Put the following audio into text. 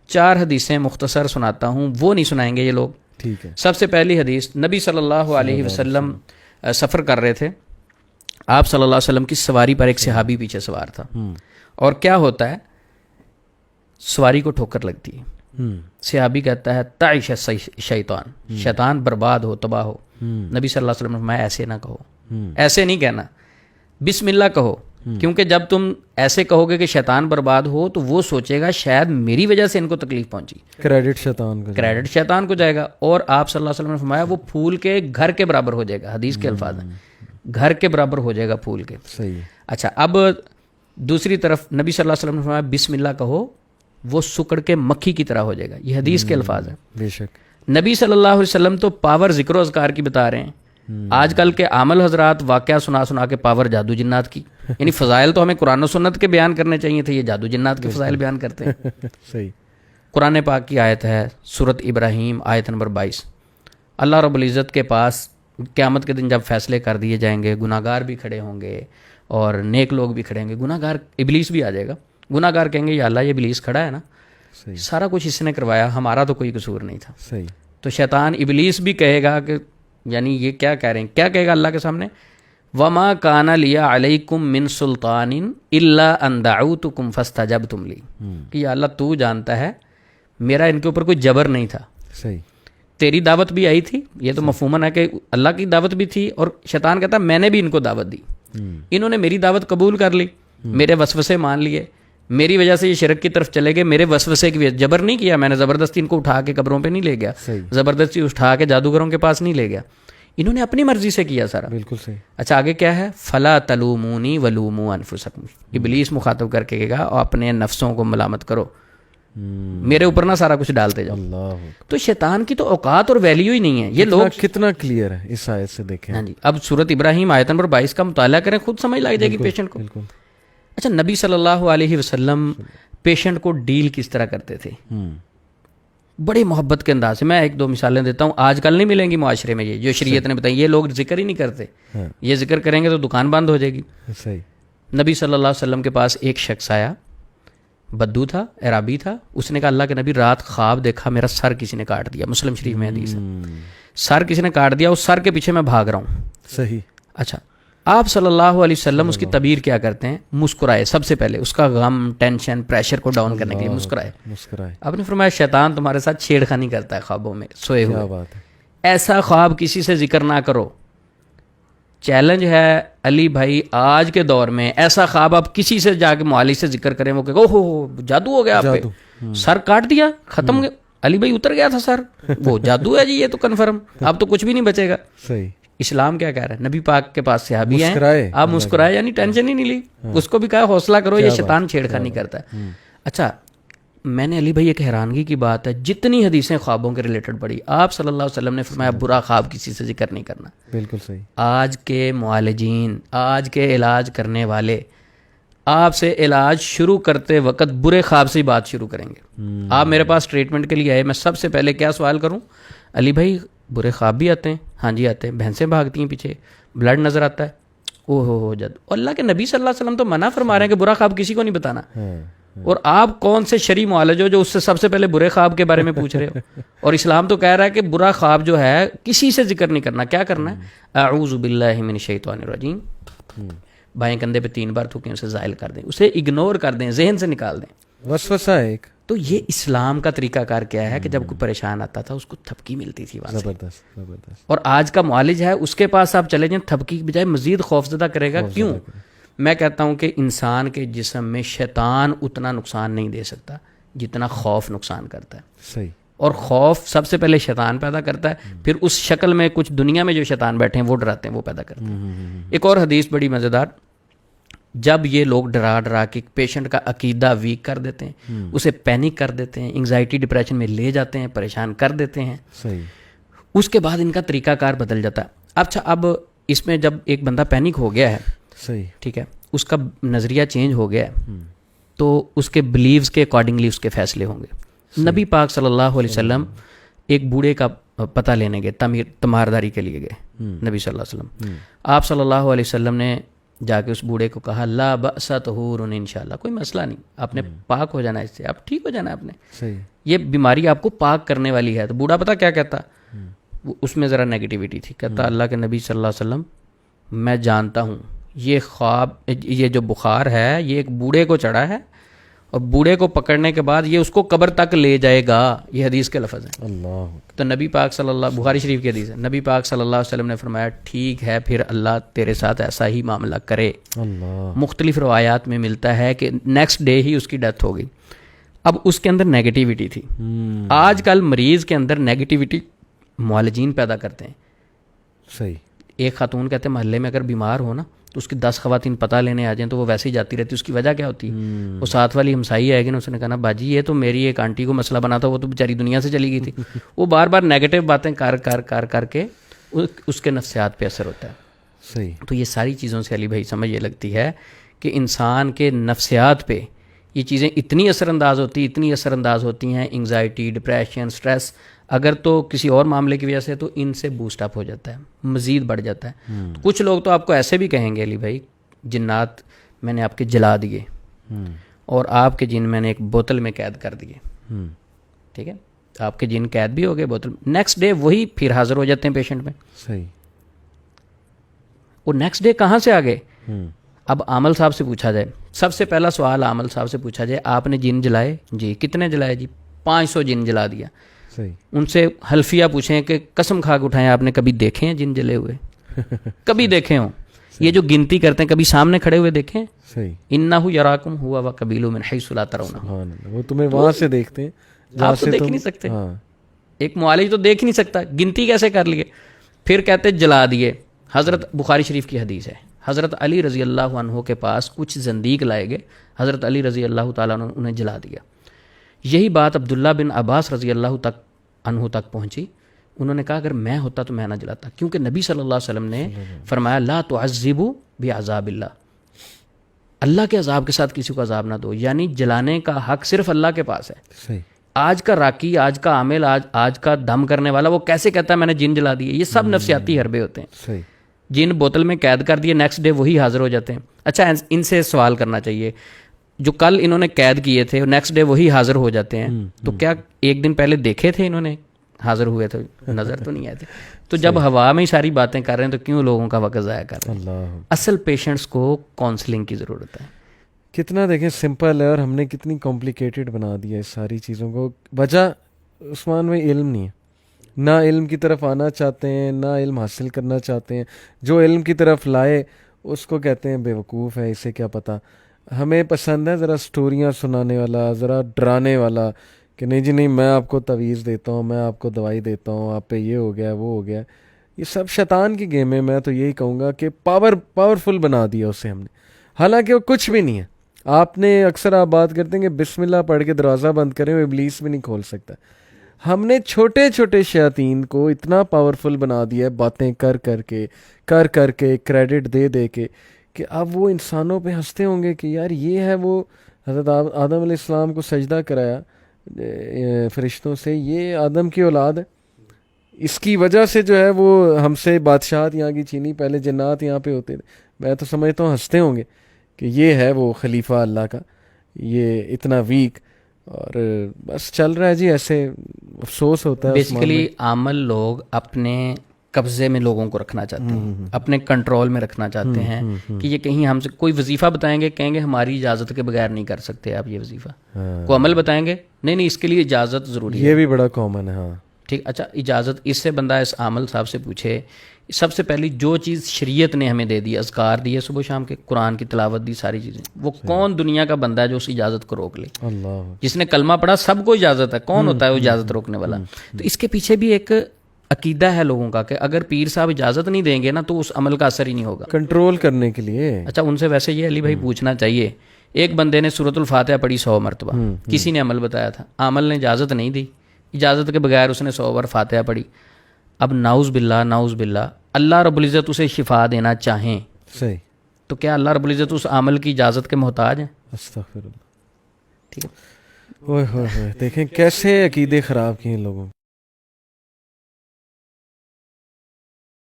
4 حدیثیں مختصر سناتا ہوں، وہ نہیں سنائیں گے یہ لوگ. ٹھیک ہے. سب سے پہلی حدیث، نبی صلی اللہ علیہ وسلم سفر کر رہے تھے. آپ صلی اللہ علیہ وسلم کی سواری پر ایک صحابی پیچھے سوار تھا، اور کیا ہوتا ہے، سواری کو ٹھوکر لگتی ہے. صحابی کہتا ہے تعیش شیطان، شیطان برباد ہو، تباہ ہو. نبی صلی اللہ علیہ وسلم نے فرمایا ایسے نہ کہو، ایسے نہیں کہنا، بسم اللہ کہو، کیونکہ جب تم ایسے کہو گے کہ شیطان برباد ہو تو وہ سوچے گا شاید میری وجہ سے ان کو تکلیف پہنچی، کریڈٹ شیطان کو جائے گا. اور آپ صلی اللہ علیہ وسلم نے فرمایا وہ پھول کے گھر کے برابر ہو جائے گا. حدیث کے الفاظ ہیں، گھر کے برابر ہو جائے گا پھول کے. صحیح. اچھا، اب دوسری طرف نبی صلی اللہ علیہ وسلم نے فرمایا بسم اللہ کہو، وہ سکڑ کے مکھی کی طرح ہو جائے گا. یہ حدیث کے الفاظ ہیں. بے شک. نبی صلی اللہ علیہ وسلم تو پاور ذکر و اذکار کی بتا رہے ہیں. آج کل کے عامل حضرات واقعہ سنا سنا کے پاور جادو جنات کی، یعنی فضائل تو ہمیں قرآن و سنت کے بیان کرنے چاہیے تھے، یہ جادو جنات کے فضائل بیان کرتے ہیں. صحیح. قرآن پاک کی آیت ہے سورۃ ابراہیم آیت نمبر 22. اللہ رب العزت کے پاس قیامت کے دن جب فیصلے کر دیے جائیں گے، گناہ گار بھی کھڑے ہوں گے اور نیک لوگ بھی کھڑے ہوں گے. گناہ گار ابلیس بھی آ جائے گا. گناہ گار کہیں گے یا اللہ یہ ابلیس کھڑا ہے نا، سارا کچھ اس نے کروایا، ہمارا تو کوئی قصور نہیں تھا. صحیح. تو شیطان ابلیس بھی کہے گا کہ یعنی یہ کیا کہہ رہے ہیں، کیا کہے گا اللہ کے سامنے، وما کان لی علیکم من سلطان الا ان دعوتکم فاستجبتم لی، کہ یا اللہ تو جانتا ہے میرا ان کے اوپر کوئی جبر نہیں تھا. صحیح. تیری دعوت بھی آئی تھی، یہ تو مفہوماً ہے کہ اللہ کی دعوت بھی تھی، اور شیطان کہتا میں نے بھی ان کو دعوت دی، انہوں نے میری دعوت قبول کر لی، میرے وسوسے مان لیے، میری وجہ سے یہ شرک کی طرف چلے گئے، میرے وسوسے کی وجہ، جبر نہیں کیا میں نے، زبردستی ان کو اٹھا کے قبروں پہ نہیں لے گیا، زبردستی اٹھا کے جادوگروں کے پاس نہیں لے گیا، انہوں نے اپنی مرضی سے کیا سارا. بالکل صحیح. اچھا آگے کیا ہے، فلا تلومونی ولوموا انفسکم، ابلیس مخاطب کر کے کہے گا اور اپنے نفسوں کو ملامت کرو، میرے اوپر نہ سارا کچھ ڈالتے جاؤ. اللہ. تو شیطان کی تو اوقات اور ویلیو ہی نہیں ہے. یہ لوگ کتنا کلیئر ہے اس آیت سے دیکھیں. ہاں جی. اب سورۃ ابراہیم آیت نمبر 22 کا مطالعہ کریں، خود سمجھ لگ جائے گی پیشنٹ کو. اچھا، نبی صلی اللہ علیہ وسلم پیشنٹ کو ڈیل کس طرح کرتے تھے، بڑی محبت کے انداز سے. میں 1-2 مثالیں دیتا ہوں، آج کل نہیں ملیں گی معاشرے میں یہ جو شریعت نے بتائی. یہ لوگ ذکر ہی نہیں کرتے، یہ ذکر کریں گے تو دکان بند ہو جائے گی. صحیح. نبی صلی اللہ علیہ وسلم کے پاس ایک شخص آیا، بدو تھا، عرابی تھا. اس نے کہا اللہ کے نبی رات خواب دیکھا میرا سر کسی نے کاٹ دیا. مسلم شریف میں حدیث ہے، سر کسی نے کاٹ دیا، اس سر کے پیچھے میں بھاگ رہا ہوں. صحیح. اچھا، آپ صلی اللہ علیہ وسلم اس کی تعبیر کیا کرتے ہیں، مسکرائے. سب سے پہلے اس کا غم، ٹینشن، پریشر کو ڈاؤن کرنے کے لیے مسکرائے. آپ نے فرمایا شیطان تمہارے ساتھ چھیڑ خانی کرتا ہے خوابوں میں سوئے ہوئے، ایسا خواب کسی سے ذکر نہ کرو. چیلنج ہے علی بھائی آج کے دور میں، ایسا خواب آپ کسی سے جا کے معالج سے ذکر کریں، وہ کہ اوہ ہو جادو ہو گیا آپ پہ، سر کاٹ دیا، ختم گیا علی بھائی، اتر گیا تھا سر، وہ جادو ہے جی، یہ تو کنفرم، اب تو کچھ بھی نہیں بچے گا. صحیح. اسلام کیا کہہ رہا ہے، نبی پاک کے پاس صحابی ہیں، آپ مسکرائے، یعنی ٹینشن ہی نہیں لی. اس کو بھی کہا حوصلہ کرو، یہ شیطان چھیڑ خانی کرتا ہے. اچھا، میں نے علی بھائی ایک حیرانگی کی بات ہے، جتنی حدیثیں خوابوں کے ریلیٹڈ پڑھی، آپ صلی اللہ علیہ وسلم نے فرمایا برا خواب کسی سے ذکر نہیں کرنا. بالکل صحیح. آج کے معالجین، آج کے علاج کرنے والے آپ سے علاج شروع کرتے وقت برے خواب سے ہی بات شروع کریں گے. آپ میرے پاس ٹریٹمنٹ کے لیے آئے، میں سب سے پہلے کیا سوال کروں، علی بھائی برے خواب بھی آتے ہیں؟ ہاں جی آتے ہیں. بھینسیں بھاگتی ہیں پیچھے، بلڈ نظر آتا ہے، او ہو جد. اور اللہ کے نبی صلی اللہ علیہ وسلم تو منع فرما رہے ہیں کہ برا خواب کسی کو نہیں بتانا. اور آپ کون سے شرعی معالج ہو جو اس سے سب سے پہلے برے خواب کے بارے میں پوچھ رہے ہو؟ اور اسلام تو کہہ رہا ہے کہ برا خواب جو ہے کسی سے ذکر نہیں کرنا. کیا کرنا ہے، اعوذ باللہ من الشیطان الرجیم، بائیں کندھے پہ 3 بار تھوکیں، اسے زائل کر دیں، اسے اگنور کر دیں، ذہن سے نکال دیں. وسوسہ ہے ایک. تو یہ اسلام کا طریقہ کار کیا ہے کہ جب کوئی پریشان آتا تھا اس کو تھپکی ملتی تھی وہاں سے. زبردست. اور آج کا معالج ہے، اس کے پاس آپ چلے جائیں، تھپکی کی بجائے مزید خوفزدہ کرے گا. کیوں؟ میں کہتا ہوں کہ انسان کے جسم میں شیطان اتنا نقصان نہیں دے سکتا جتنا خوف نقصان کرتا ہے. صحیح. اور خوف سب سے پہلے شیطان پیدا کرتا ہے، پھر اس شکل میں کچھ دنیا میں جو شیطان بیٹھے ہیں وہ ڈراتے ہیں، وہ پیدا کرتے ہیں. ایک اور حدیث بڑی مزیدار، جب یہ لوگ ڈرا ڈرا کے پیشنٹ کا عقیدہ ویک کر دیتے ہیں، اسے پینک کر دیتے ہیں، انگزائٹی ڈپریشن میں لے جاتے ہیں، پریشان کر دیتے ہیں، اس کے بعد ان کا طریقہ کار بدل جاتا ہے. اچھا، اب اس میں جب ایک بندہ پینک ہو گیا ہے، صحیح ٹھیک ہے، اس کا نظریہ چینج ہو گیا ہے، تو اس کے بلیوز کے اکارڈنگلی اس کے فیصلے ہوں گے. نبی پاک صلی اللہ علیہ وسلم ایک بوڑھے کا پتہ لینے گئے، تمہارداری کے لیے گئے. نبی صلی اللہ علیہ وسلم، آپ صلی اللہ علیہ وسلم نے جا کے اس بوڑھے کو کہا لا بأس طہور انشاءاللہ، کوئی مسئلہ نہیں، آپ نے پاک ہو جانا ہے، اس سے آپ ٹھیک ہو جانا ہے، آپ نے صحیح. یہ بیماری آپ کو پاک کرنے والی ہے. تو بوڑھا پتہ کیا کہتا، اس میں ذرا نیگیٹیوٹی تھی. کہتا اللہ کے نبی صلی اللہ علیہ وسلم میں جانتا ہوں یہ خواب، یہ جو بخار ہے یہ ایک بوڑھے کو چڑھا ہے اور بوڑھے کو پکڑنے کے بعد یہ اس کو قبر تک لے جائے گا. یہ حدیث کے لفظ ہیں. اللہ. تو نبی پاک صلی اللہ، بخاری شریف کی حدیث ہے، نبی پاک صلی اللہ علیہ وسلم نے فرمایا ٹھیک ہے پھر اللہ تیرے ساتھ ایسا ہی معاملہ کرے. اللہ. مختلف روایات میں ملتا ہے کہ نیکسٹ ڈے ہی اس کی ڈیتھ ہو گئی. اب اس کے اندر نیگیٹیوٹی تھی. آج کل مریض کے اندر نیگیٹیوٹی معالجین پیدا کرتے ہیں. صحیح. ایک خاتون کہتے ہیں محلے میں اگر بیمار ہو نا تو اس کی 10 خواتین پتہ لینے آ جائیں تو وہ ویسے ہی جاتی رہتی. اس کی وجہ کیا ہوتی ہے؟ وہ ساتھ والی ہمسائی آئے گی نا، اس نے کہا نا باجی یہ تو میری ایک آنٹی کو مسئلہ بنا تھا، وہ تو بیچاری دنیا سے چلی گئی تھی. وہ بار بار نیگیٹو باتیں کر کے اس کے نفسیات پہ اثر ہوتا ہے. صحیح. تو یہ ساری چیزوں سے علی بھائی سمجھ یہ لگتی ہے کہ انسان کے نفسیات پہ یہ چیزیں اتنی اثر انداز ہوتی ہیں، انگزائٹی، ڈپریشن، سٹریس، اگر تو کسی اور معاملے کی وجہ سے تو ان سے بوسٹ اپ ہو جاتا ہے، مزید بڑھ جاتا ہے. کچھ لوگ تو آپ کو ایسے بھی کہیں گے علی بھائی جنات میں نے آپ کے جلا دیے اور آپ کے جن میں نے ایک بوتل میں قید کر دیے. ٹھیک ہے، آپ کے جن قید بھی ہو گئے بوتل، نیکسٹ ڈے وہی پھر حاضر ہو جاتے ہیں پیشنٹ میں. صحیح. وہ نیکسٹ ڈے کہاں سے آ گئے؟ اب عامل صاحب سے پوچھا جائے، سب سے پہلا سوال عامل صاحب سے پوچھا جائے آپ نے جن جلائے؟ جی. کتنے جلائے؟ جی 500 جن جلا دیا. صحیح. ان سے حلفیہ پوچھیں کہ قسم کھا کے اٹھائیں آپ نے کبھی دیکھے ہیں جن جلے ہوئے؟ کبھی دیکھے ہوں؟ یہ جو گنتی کرتے ہیں کبھی سامنے کھڑے ہوئے دیکھے ہیں؟ صحیح. انہ یراکم ہوا وقبیل من حیث لا ترونہ. سبحان اللہ. وہ تمہیں وہاں سے دیکھتے ہیں آپ تو دیکھ نہیں سکتے. ایک معالج تو دیکھ نہیں سکتا، گنتی کیسے کر لیے؟ پھر کہتے جلا دیے. حضرت بخاری شریف کی حدیث ہے، حضرت علی رضی اللہ عنہ کے پاس کچھ زندیق لائے گئے، حضرت علی رضی اللہ تعالیٰ عنہ انہیں جلا دیا. یہی بات عبداللہ بن عباس رضی اللہ عنہ تک پہنچی. انہوں نے کہا اگر میں ہوتا تو میں نہ جلاتا، کیونکہ نبی صلی اللہ علیہ وسلم نے فرمایا لا تعذبوا بعذاب اللہ، اللہ کے عذاب کے ساتھ کسی کو عذاب نہ دو. یعنی جلانے کا حق صرف اللہ کے پاس ہے. صحیح. آج کا راکی، آج کا عامل، آج کا دم کرنے والا وہ کیسے کہتا ہے میں نے جن جلا دیے؟ یہ سب نفسیاتی حربے ہوتے ہیں. صحیح. جن بوتل میں قید کر دیے، نیکسٹ ڈے وہی حاضر ہو جاتے ہیں. اچھا ان سے سوال کرنا چاہیے، جو کل انہوں نے قید کیے تھے نیکسٹ ڈے وہی حاضر ہو جاتے ہیں، تو کیا ایک دن پہلے دیکھے تھے انہوں نے حاضر ہوئے تھے؟ نظر تو نہیں آئے تھے. تو جب ہوا میں ہی ساری باتیں کر رہے ہیں تو کیوں لوگوں کا وقت ضائع کر رہے ہیں؟ اللہ. اصل پیشنٹس کو کاؤنسلنگ کی ضرورت ہے. کتنا دیکھیں سمپل ہے اور ہم نے کتنی کمپلیکیٹڈ بنا دیا اس ساری چیزوں کو. وجہ عثمان میں علم نہیں ہے، نہ علم کی طرف آنا چاہتے ہیں، نہ علم حاصل کرنا چاہتے ہیں. جو علم کی طرف لائے اس کو کہتے ہیں بے وقوف ہے، اسے کیا پتہ. ہمیں پسند ہے ذرا سٹوریاں سنانے والا، ذرا ڈرانے والا کہ نہیں جی نہیں میں آپ کو تعویذ دیتا ہوں، میں آپ کو دوائی دیتا ہوں، آپ پہ یہ ہو گیا وہ ہو گیا. یہ سب شیطان کی گیم ہے. میں تو یہی کہوں گا کہ پاورفل بنا دیا اسے ہم نے، حالانکہ وہ کچھ بھی نہیں ہے. آپ نے اکثر آپ بات کرتے ہیں کہ بسم اللہ پڑھ کے دروازہ بند کریں، وہ ابلیس بھی نہیں کھول سکتا. ہم نے چھوٹے چھوٹے شیاطین کو اتنا پاورفل بنا دیا ہے باتیں کر کے کریڈٹ دے کے کہ اب وہ انسانوں پہ ہنستے ہوں گے کہ یار یہ ہے وہ حضرت آدم علیہ السلام کو سجدہ کرایا فرشتوں سے، یہ آدم کی اولاد ہے، اس کی وجہ سے جو ہے وہ ہم سے بادشاہت یہاں کی چھینی. پہلے جنات یہاں پہ ہوتے تھے. میں تو سمجھتا ہوں ہنستے ہوں گے کہ یہ ہے وہ خلیفہ اللہ کا، یہ اتنا ویک. اور بس چل رہا ہے جی ایسے. افسوس ہوتا ہے. بیسیکلی عامل لوگ اپنے قبضے میں لوگوں کو رکھنا چاہتے ہیں، اپنے کنٹرول میں رکھنا چاہتے ہیں کہ یہ کہیں ہم سے کوئی وظیفہ بتائیں گے، کہیں گے ہماری اجازت کے بغیر نہیں کر سکتے آپ یہ وظیفہ. کو عمل بتائیں گے نہیں اس کے لیے اجازت ضروری ہے. یہ بھی بڑا کامن ہے. ہاں ٹھیک. اچھا اجازت اس سے بندہ اس عامل صاحب سے پوچھے. سب سے پہلی جو چیز شریعت نے ہمیں دے دی، اذکار دیے صبح شام کے، قرآن کی تلاوت دی، ساری چیزیں، وہ کون دنیا کا بندہ ہے جو اس اجازت کو روک لے؟ اللہ. جس نے کلمہ پڑھا سب کو اجازت ہے، کون ہوتا ہے وہ اجازت روکنے والا؟ تو اس کے پیچھے بھی ایک عقیدہ ہے لوگوں کا کہ اگر پیر صاحب اجازت نہیں دیں گے نا تو اس عمل کا اثر ہی نہیں ہوگا، کنٹرول کرنے کے لیے. اچھا ان سے ویسے یہ علی بھائی پوچھنا چاہیے، ایک بندے نے سورۃ الفاتحہ پڑھی 100 مرتبہ، کسی نے عمل بتایا تھا، عامل نے اجازت نہیں دی، اجازت کے بغیر اس نے 100 بار فاتحہ پڑھی. اب نعوذ باللہ اللہ رب العزت اسے شفا دینا چاہیں صحیح تو کیا اللہ رب العزت اس عمل کی اجازت کے محتاج ہیں؟ استغفر اللہ. ٹھیک ہے. اوہ دیکھیں کیسے عقیدے خراب کیے ان لوگوں.